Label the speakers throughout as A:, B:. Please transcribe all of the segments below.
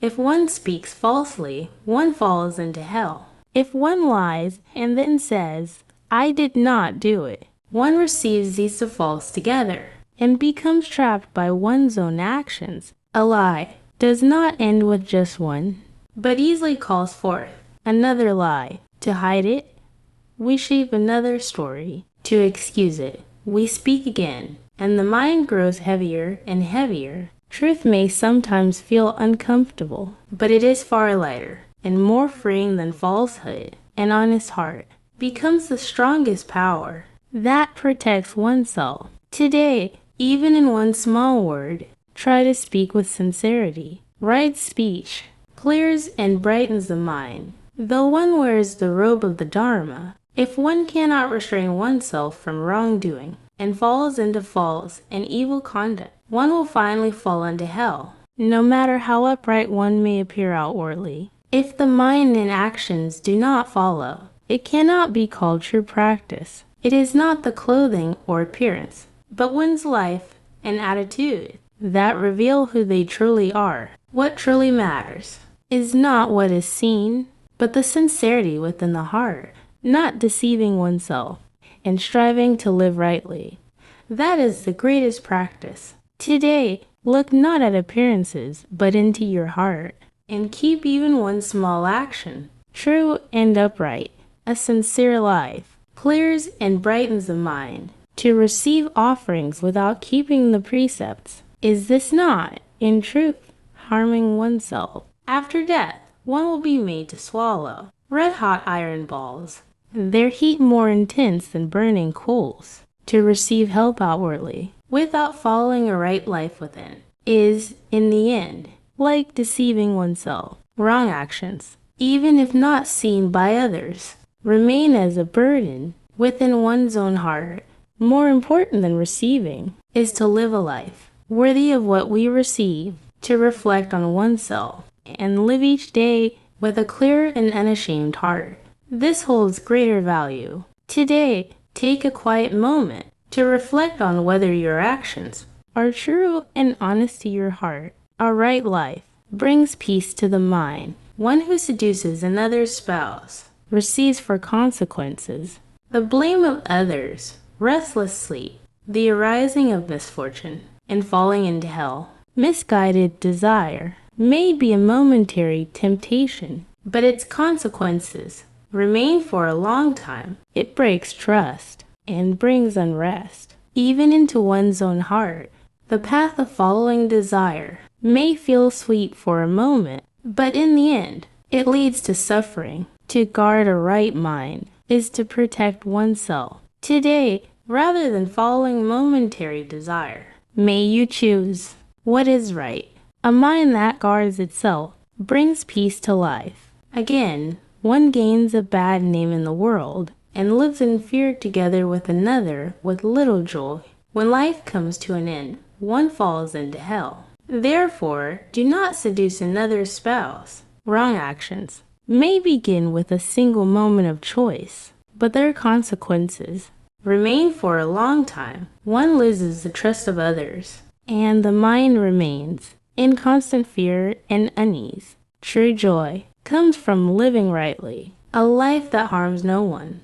A: If one speaks falsely, one falls into hell. If one lies and then says, I did not do it, one receives these defaults together and becomes trapped by one's own actions. A lie does not end with just one, but easily calls forth another lie. To hide it, we shape another story. To excuse it, we speak again, and the mind grows heavier and heavier. Truth may sometimes feel uncomfortable, but it is far lighter and more freeing than falsehood. An honest heart becomes the strongest power that protects oneself. Today, even in one small word, try to speak with sincerity. Right speech clears and brightens the mind. Though one wears the robe of the Dharma, if one cannot restrain oneself from wrongdoing and falls into false and evil conduct, one will finally fall into hell, no matter how upright one may appear outwardly. If the mind and actions do not follow, it cannot be called true practice. It is not the clothing or appearance, but one's life and attitude that reveal who they truly are. What truly matters is not what is seen, but the sincerity within the heart, not deceiving oneself and striving to live rightly. That is the greatest practice. Today, look not at appearances, but into your heart, and keep even one small action true and upright. A sincere life clears and brightens the mind. To receive offerings without keeping the precepts, is this not, in truth, harming oneself? After death, one will be made to swallow red-hot iron balls, their heat more intense than burning coals. To receive help outwardly, without following a right life within, is, in the end, like deceiving oneself. Wrong actions, even if not seen by others, remain as a burden within one's own heart. More important than receiving is to live a life worthy of what we receive, to reflect on oneself, and live each day with a clear and unashamed heart. This holds greater value. Today, take a quiet moment to reflect on whether your actions are true and honest to your heart. A right life brings peace to the mind. One who seduces another's spouse receives for consequences the blame of others, restless sleep, the arising of misfortune, and falling into hell. Misguided desire may be a momentary temptation, but its consequences remain for a long time. It breaks trust and brings unrest, even into one's own heart. The path of following desire may feel sweet for a moment, but in the end, it leads to suffering. To guard a right mind is to protect oneself. Today, rather than following momentary desire, may you choose what is right. A mind that guards itself brings peace to life. Again, one gains a bad name in the world and lives in fear together with another with little joy. When life comes to an end, one falls into hell. Therefore, do not seduce another's spouse. Wrong actions may begin with a single moment of choice, but their consequences remain for a long time. One loses the trust of others, and the mind remains in constant fear and unease. True joy comes from living rightly. A life that harms no one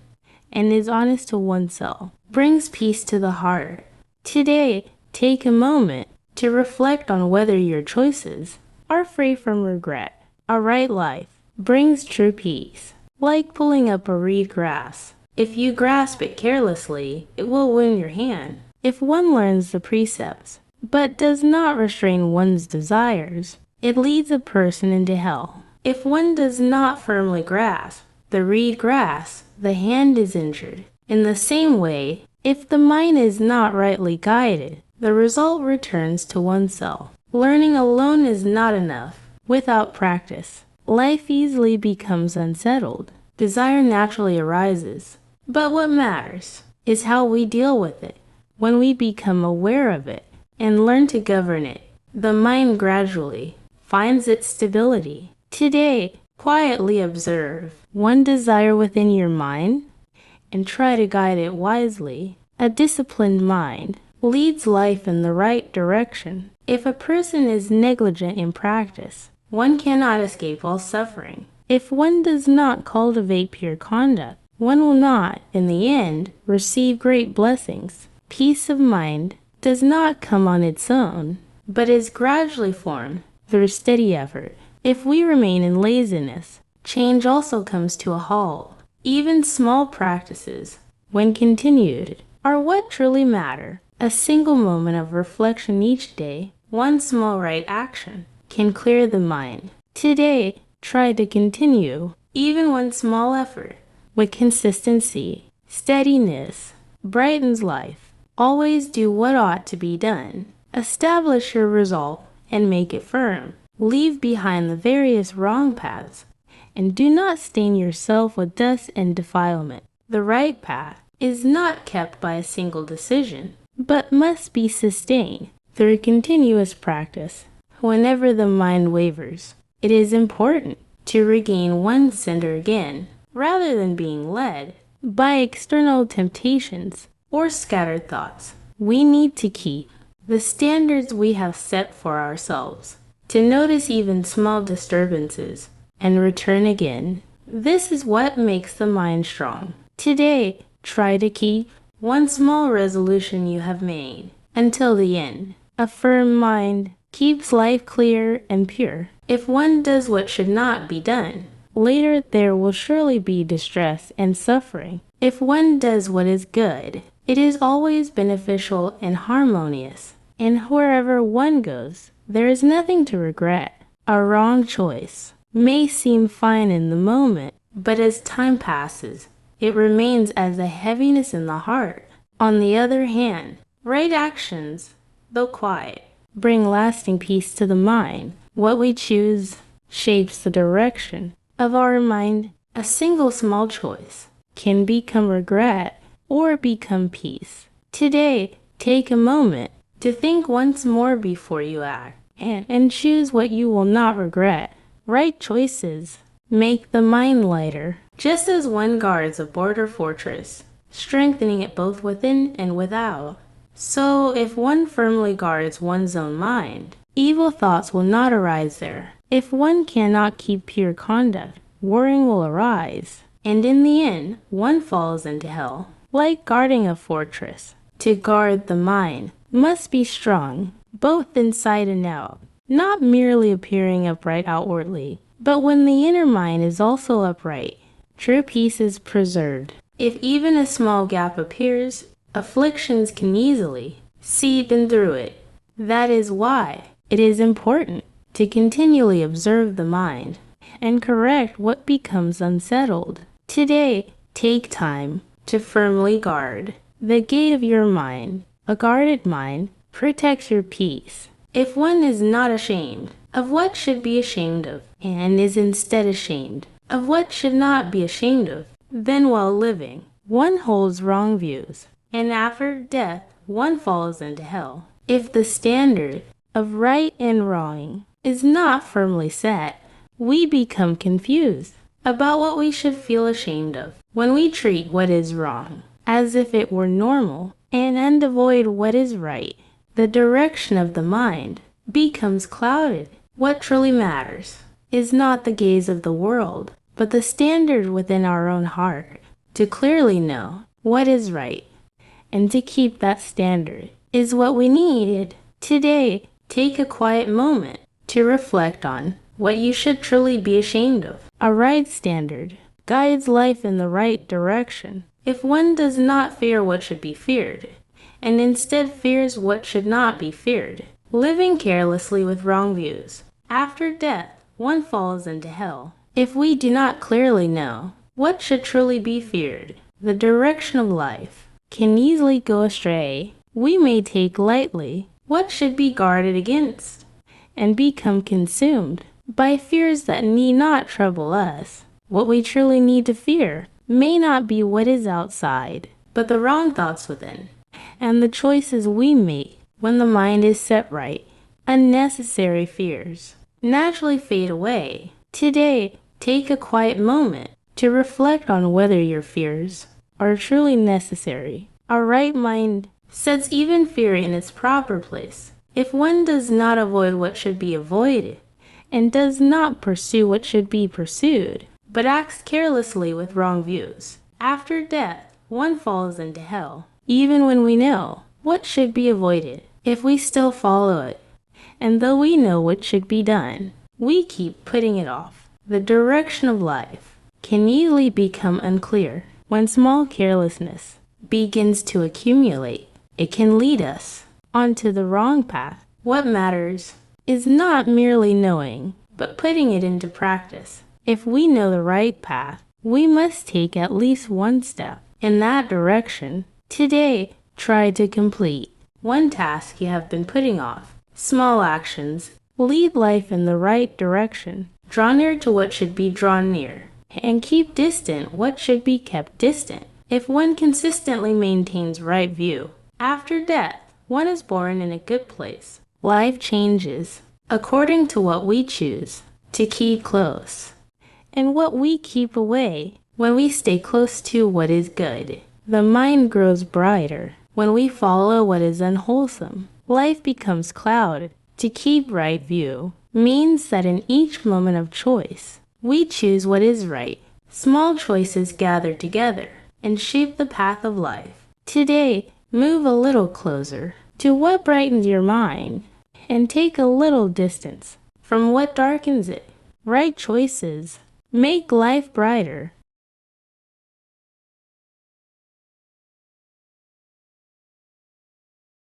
A: and is honest to oneself brings peace to the heart. Today, take a moment to reflect on whether your choices are free from regret. A right life brings true peace, like pulling up a reed grass. If you grasp it carelessly, it will wound your hand. If one learns the precepts, but does not restrain one's desires, it leads a person into hell. If one does not firmly grasp the reed grass, the hand is injured. In the same way, if the mind is not rightly guided, the result returns to oneself. Learning alone is not enough. Without practice, life easily becomes unsettled. Desire naturally arises, but what matters is how we deal with it. When we become aware of it and learn to govern it, the mind gradually finds its stability. Today, quietly observe one desire within your mind and try to guide it wisely. A disciplined mind leads life in the right direction. If a person is negligent in practice, one cannot escape all suffering. If one does not cultivate pure conduct, one will not, in the end, receive great blessings. Peace of mind does not come on its own, but is gradually formed through steady effort. If we remain in laziness, change also comes to a halt. Even small practices, when continued, are what truly matter. A single moment of reflection each day, one small right action, can clear the mind. Today, try to continue even one small effort with consistency. Steadiness brightens life. Always do what ought to be done. Establish your resolve and make it firm. Leave behind the various wrong paths, and do not stain yourself with dust and defilement. The right path is not kept by a single decision, but must be sustained through continuous practice. Whenever the mind wavers, it is important to regain one's center again, rather than being led by external temptations or scattered thoughts. We need to keep the standards we have set for ourselves, to notice even small disturbances and return again. This is what makes the mind strong. Today, try to keep one small resolution you have made until the end. A firm mind keeps life clear and pure. If one does what should not be done, later there will surely be distress and suffering. If one does what is good, it is always beneficial and harmonious. And wherever one goes, there is nothing to regret. A wrong choice may seem fine in the moment, but as time passes, it remains as a heaviness in the heart. On the other hand, right actions, though quiet, bring lasting peace to the mind. What we choose shapes the direction of our mind. A single small choice can become regret or become peace. Today, take a moment to think once more before you act, and choose what you will not regret. Right choices make the mind lighter, just as one guards a border fortress, strengthening it both within and without. So if one firmly guards one's own mind, evil thoughts will not arise there. If one cannot keep pure conduct, worrying will arise, and in the end, one falls into hell. Like guarding a fortress, to guard the mind must be strong, both inside and out, not merely appearing upright outwardly, but when the inner mind is also upright, true peace is preserved. If even a small gap appears, afflictions can easily seep in through it. That is why it is important to continually observe the mind and correct what becomes unsettled. Today, take time to firmly guard the gate of your mind. A guarded mind protects your peace. If one is not ashamed of what should be ashamed of, and is instead ashamed of what should not be ashamed of, then while living, one holds wrong views, and after death, one falls into hell. If the standard of right and wrong is not firmly set, we become confused about what we should feel ashamed of. When we treat what is wrong as if it were normal and undevoid what is right, the direction of the mind becomes clouded. What truly matters is not the gaze of the world, but the standard within our own heart. To clearly know what is right and to keep that standard is what we need. Today, take a quiet moment to reflect on what you should truly be ashamed of. A right standard guides life in the right direction. If one does not fear what should be feared, and instead fears what should not be feared, living carelessly with wrong views, after death one falls into hell. If we do not clearly know what should truly be feared, the direction of life can easily go astray. We may take lightly what should be guarded against, and become consumed by fears that need not trouble us. What we truly need to fear may not be what is outside, but the wrong thoughts within, and the choices we make when the mind is set right. Unnecessary fears naturally fade away. Today, take a quiet moment to reflect on whether your fears are truly necessary. A right mind sets even fear in its proper place. If one does not avoid what should be avoided, and does not pursue what should be pursued, but acts carelessly with wrong views. After death, one falls into hell, even when we know what should be avoided. If we still follow it, and though we know what should be done, we keep putting it off. The direction of life can easily become unclear when small carelessness begins to accumulate. It can lead us onto the wrong path. What matters is not merely knowing, but putting it into practice. If we know the right path, we must take at least one step in that direction. Today, try to complete one task you have been putting off. Small actions lead life in the right direction. Draw near to what should be drawn near, and keep distant what should be kept distant. If one consistently maintains right view, after death, one is born in a good place. Life changes according to what we choose to keep close, and what we keep away. When we stay close to what is good, the mind grows brighter. When we follow what is unwholesome, life becomes clouded. To keep right view means that in each moment of choice, we choose what is right. Small choices gather together and shape the path of life. Today, move a little closer to what brightens your mind, and take a little distance from what darkens it. Right choices make life brighter.